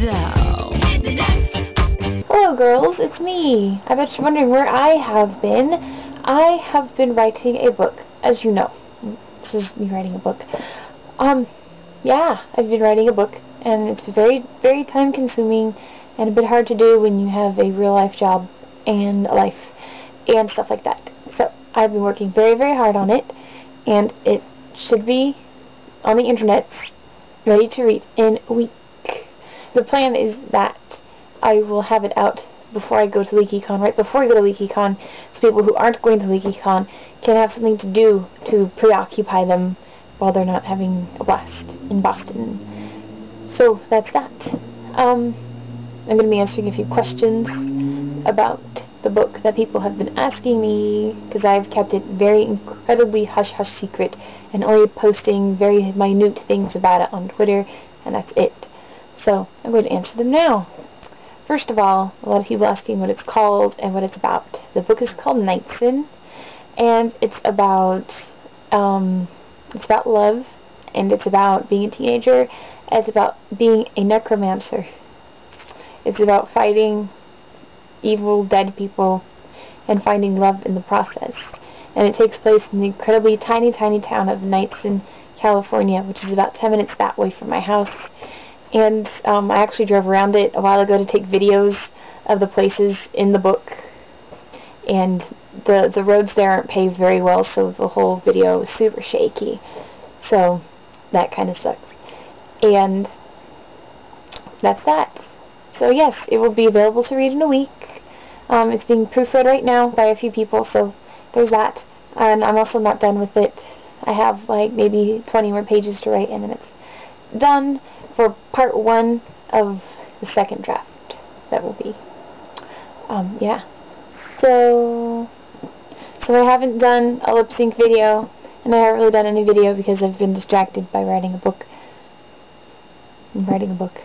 Hello girls, it's me. I bet you're wondering where I have been. I have been writing a book, as you know. This is me writing a book. Yeah, I've been writing a book, and it's very, very time consuming and a bit hard to do when you have a real life job and a life and stuff like that. So I've been working very, very hard on it, and it should be on the internet, ready to read in a week. The plan is that I will have it out before I go to LeakyCon, right before I go to LeakyCon, so people who aren't going to LeakyCon can have something to do to preoccupy them while they're not having a blast in Boston. So that's that. I'm going to be answering a few questions about the book that people have been asking me, because I've kept it very incredibly hush-hush secret and only posting very minute things about it on Twitter, and that's it. So I'm going to answer them now. First of all, a lot of people asking what it's called and what it's about. The book is called Knightson, and it's about love, and it's about being a teenager, and it's about being a necromancer. It's about fighting evil, dead people and finding love in the process. And it takes place in the incredibly tiny, tiny town of Knightson, California, which is about 10 minutes that way from my house. And I actually drove around it a while ago to take videos of the places in the book. And the roads there aren't paved very well, so the whole video is super shaky. So that kind of sucks. And that's that. So yes, it will be available to read in a week. It's being proofread right now by a few people, so there's that. And I'm also not done with it. I have like maybe 20 more pages to write, and then it's done for part 1 of the second draft. That will be. Yeah. So I haven't done a lip sync video, and I haven't really done any video because I've been distracted by writing a book. I'm writing a book.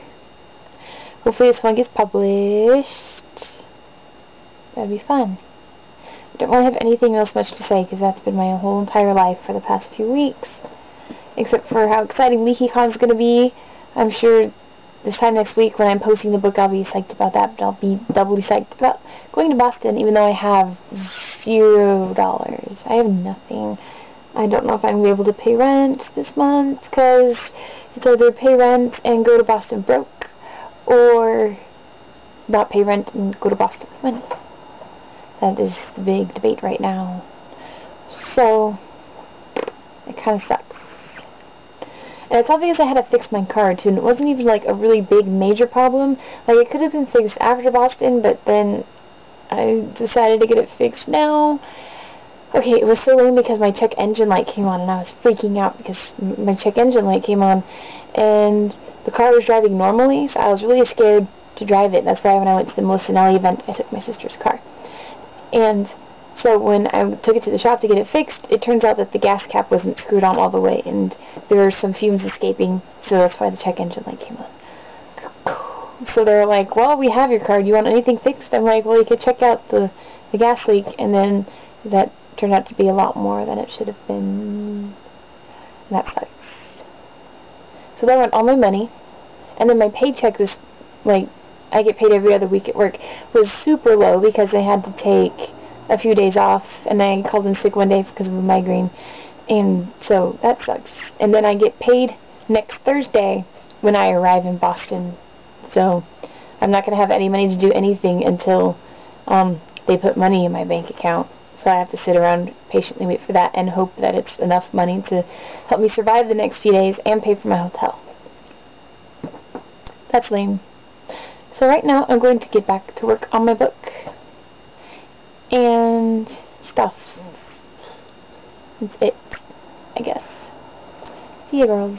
Hopefully this one gets published. That'd be fun. I don't really have anything else much to say because that's been my whole entire life for the past few weeks. Except for how exciting LeakyCon is going to be. I'm sure this time next week when I'm posting the book I'll be psyched about that, but I'll be doubly psyched about going to Boston even though I have $0. I have nothing. I don't know if I'm going to be able to pay rent this month because it's either pay rent and go to Boston broke, or not pay rent and go to Boston with money. That is the big debate right now. So, it kind of sucks. And it's all because I had to fix my car too, and it wasn't even like a really big major problem. Like, it could have been fixed after Boston, but then I decided to get it fixed now. Okay, it was so lame because my check engine light came on, and I was freaking out because my check engine light came on, and the car was driving normally, so I was really scared to drive it. That's why when I went to the Melissa Nelly event, I took my sister's car. And so when I took it to the shop to get it fixed, it turns out that the gas cap wasn't screwed on all the way, and there were some fumes escaping, so that's why the check engine light came on. So they're like, well, we have your car. Do you want anything fixed? I'm like, well, you could check out the gas leak, and then that turned out to be a lot more than it should have been. And that sucks. So that went all my money, and then my paycheck was, like, I get paid every other week at work, was super low because I had to take a few days off, and I called in sick one day because of a migraine, and so that sucks. And then I get paid next Thursday when I arrive in Boston, so I'm not going to have any money to do anything until they put money in my bank account. So I have to sit around patiently wait for that and hope that it's enough money to help me survive the next few days and pay for my hotel. That's lame. So right now I'm going to get back to work on my book and stuff. That's it, I guess. See ya, girls.